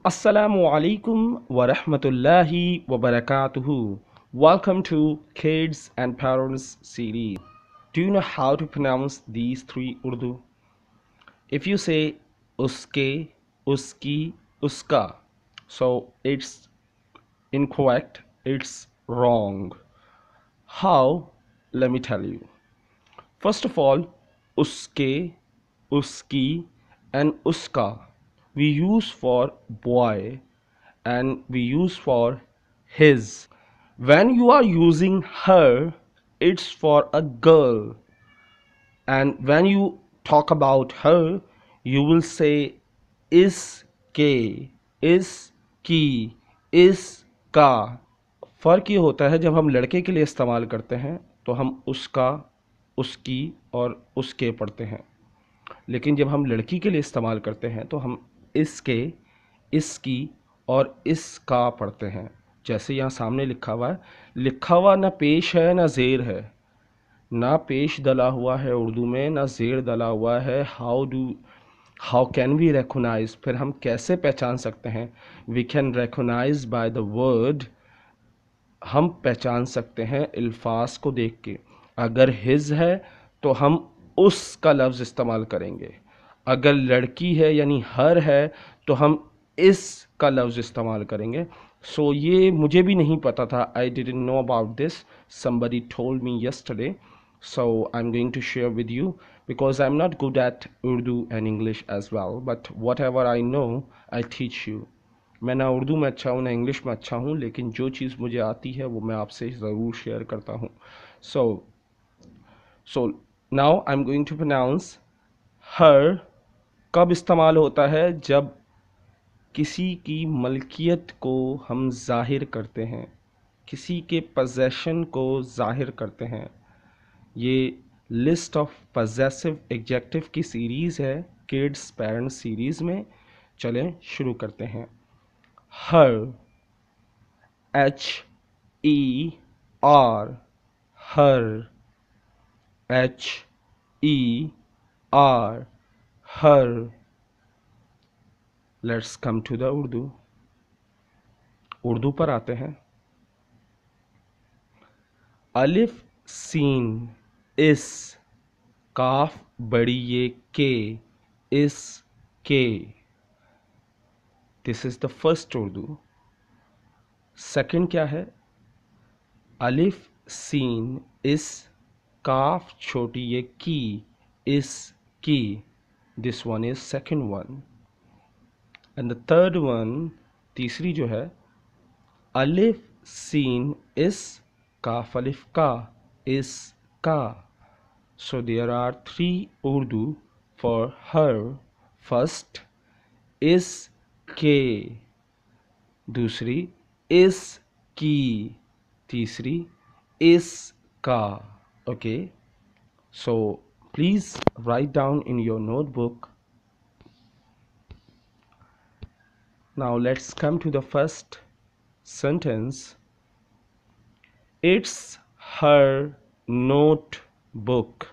Assalamu alaikum wa rahmatullahi wa barakatuhu. Welcome to Kids and Parents series. Do you know how to pronounce these three Urdu? If you say uske, uski, uska, so it's incorrect, it's wrong. How? Let me tell you. First of all, uske, uski, and uska we use for boy and we use for his. When you are using her, it's for a girl. And when you talk about her, you will say is के, is की, is का. फ़र्क ये होता है जब हम लड़के के लिए इस्तेमाल करते हैं तो हम उसका, उसकी और उसके पढ़ते हैं, लेकिन जब हम लड़की के लिए इस्तेमाल करते हैं तो हम इसके, इसकी और इसका पढ़ते हैं. जैसे यहाँ सामने लिखा हुआ है, लिखा हुआ ना पेश है ना ज़ेर है, ना पेश डला हुआ है उर्दू में ना ज़ेर डला हुआ है. हाउ कैन वी रिकॉग्नाइज, फिर हम कैसे पहचान सकते हैं? We can recognise by the word, हम पहचान सकते हैं अल्फाज को देख के. अगर हिज है तो हम उस का लफ्ज़ इस्तेमाल करेंगे. अगर लड़की है यानी हर है तो हम इस का लफ्ज़ इस्तेमाल करेंगे. सो ये मुझे भी नहीं पता था. I didn't know about this. somebody told me yesterday, so I'm going to share with you because I'm not good at Urdu and English as well, but whatever I know I teach you. मैं ना उर्दू में अच्छा हूँ ना English में अच्छा हूँ, लेकिन जो चीज़ मुझे आती है वो मैं आपसे ज़रूर शेयर करता हूँ. So now I am going to pronounce her. कब इस्तेमाल होता है? जब किसी की मलकियत को हम ज़ाहिर करते हैं, किसी के पजेशन को ज़ाहिर करते हैं. ये लिस्ट ऑफ पजेसिव एडजेक्टिव की सीरीज़ है किड्स पेरेंट्स सीरीज़ में. चलें शुरू करते हैं. Her, H-E-R, her, H-E-R, her. Let's come to the Urdu. Urdu पर आते हैं. अलिफ सीन इस, काफ बड़ी ये के, इस के. This is the first Urdu. Second क्या है? अलिफ सीन इस, काफ छोटी ये की, इस की. This one is second one. And the third one, तीसरी जो है, अलिफ सीन इस, काफ अलिफ का, इस का. So there are three Urdu for her. First इस के, दूसरी इस की, तीसरी इस का. Okay, so please write down in your notebook. Now let's come to the first sentence. It's her notebook.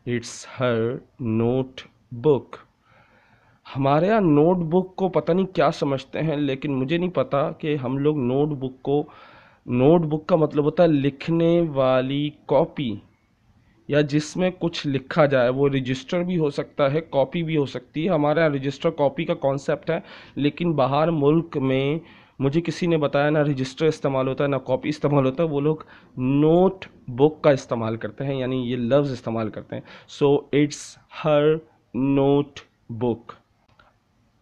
It's her notebook. हमारे यहाँ नोटबुक को पता नहीं क्या समझते हैं, लेकिन मुझे नहीं पता कि हम लोग नोटबुक को, नोटबुक का मतलब होता है लिखने वाली कॉपी या जिसमें कुछ लिखा जाए. वो रजिस्टर भी हो सकता है, कॉपी भी हो सकती है. हमारे यहाँ रजिस्टर कॉपी का कॉन्सेप्ट है, लेकिन बाहर मुल्क में मुझे किसी ने बताया ना रजिस्टर इस्तेमाल होता है ना कॉपी इस्तेमाल होता है. वो लोग नोट बुक का इस्तेमाल करते हैं, यानी ये लफ्ज़ इस्तेमाल करते हैं. So it's her note book.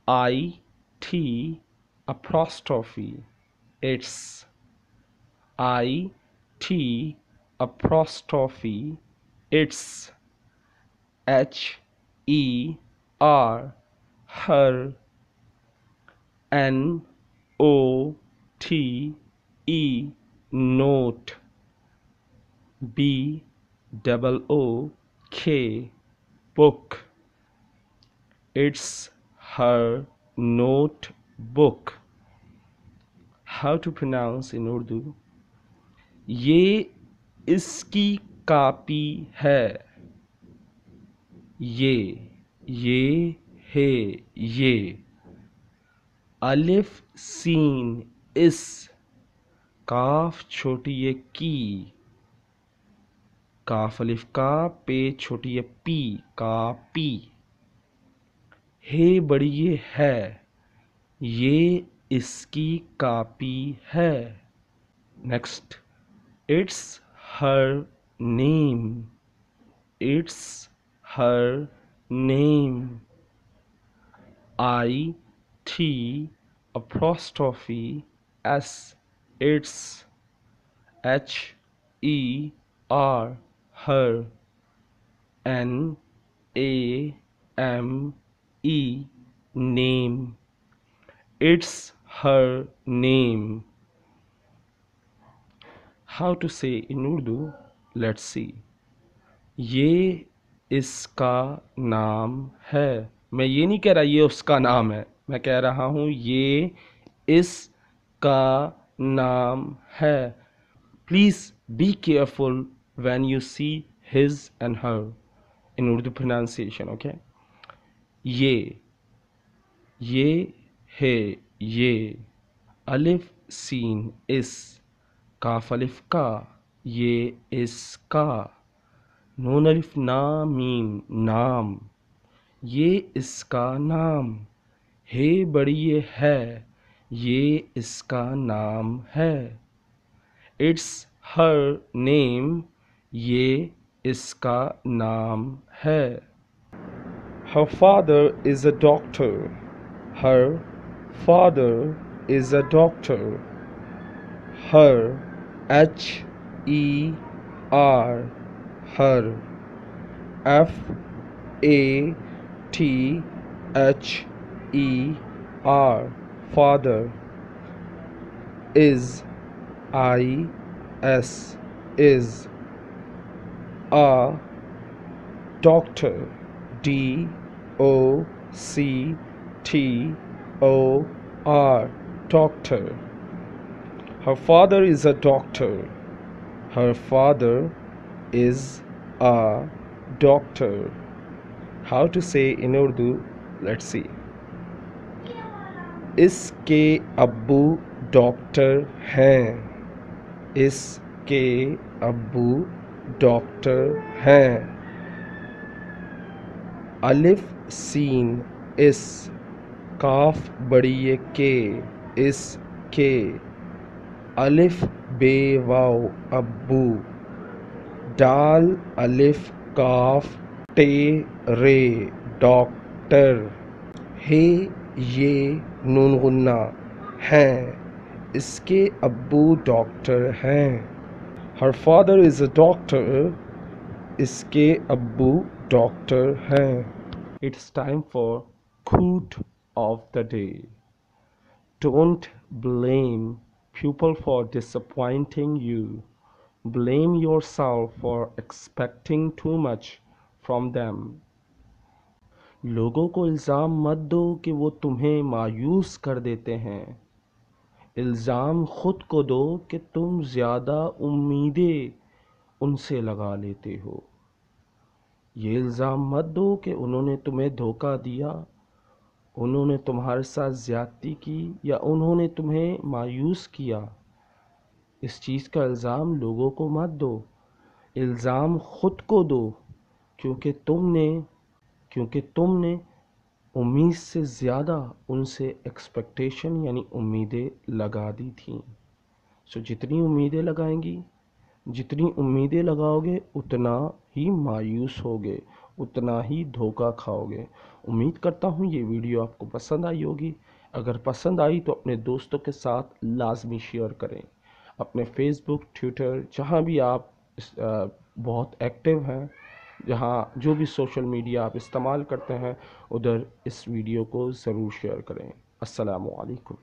IT apostrophe. It's IT apostrophe. It's HER, her. NOTE, note. BOOK, book. It's her notebook. How to pronounce in Urdu? ये इसकी कापी है. ये है ये. अलिफ सीन इस, काफ छोटी ये की, काफ अलिफ का, पे छोटी ये पी, का पी। हे बड़ी ये है, ये इसकी कापी है। Next, it's her name, it's her name. I T apostrophe S, its, H E R, her, N A M E, name, it's her name. How to say in Urdu? Let's see. ये इसका नाम है। मैं ये नहीं कह रहा ये उसका नाम है, मैं कह रहा हूँ ये इसका नाम है। Please be careful when you see his and her in Urdu pronunciation, okay. ये है, ये, अलिफ सीन इस, काफ अलिफ का, ये इसका, नून अलिफ ना मीम, नाम, ये इसका नाम। हे बड़ी ये है, ये इसका नाम है। इट्स हर नेम, ये इसका नाम है। Her father is a doctor. Her father is a doctor. Her, H E R, her, F A T H E R, father, is, I S, is, a doctor, D O C T O R, doctor. Her father is a doctor. Her father is a doctor. How to say in Urdu? Let's see. इसके अब्बू doctor हैं, इसके अब्बू doctor हैं। अलिफ scene इस, काफ बड़ी ये के, इस के, अलिफ बे वाव अब्बू, दाल अलिफ काफ टे रे, डॉक्टर। हे ये नून गुन्ना, हैं, इसके अब्बू डॉक्टर हैं। Her father is a doctor, इसके अब्बू डॉक्टर हैं। It's time for quote of the day. Don't blame people for disappointing you. Blame yourself for expecting too much from them. लोगों को इल्ज़ाम मत दो कि वो तुम्हें मायूस कर देते हैं। इल्ज़ाम खुद को दो कि तुम ज़्यादा उम्मीदें उनसे लगा लेते हो। ये इल्ज़ाम मत दो कि उन्होंने तुम्हें धोखा दिया, उन्होंने तुम्हारे साथ ज़्यादती की या उन्होंने तुम्हें मायूस किया। इस चीज़ का इल्ज़ाम लोगों को मत दो, इल्ज़ाम ख़ुद को दो, क्योंकि तुमने उम्मीद से ज़्यादा उनसे एक्सपेक्टेशन यानी उम्मीदें लगा दी थी। सो जितनी उम्मीदें लगाओगे उतना ही मायूस होगे, उतना ही धोखा खाओगे। उम्मीद करता हूँ ये वीडियो आपको पसंद आई होगी। अगर पसंद आई तो अपने दोस्तों के साथ लाजमी शेयर करें। अपने फेसबुक, ट्विटर, जहाँ भी आप बहुत एक्टिव हैं, जहाँ जो भी सोशल मीडिया आप इस्तेमाल करते हैं, उधर इस वीडियो को ज़रूर शेयर करें। अस्सलामु अलैकुम।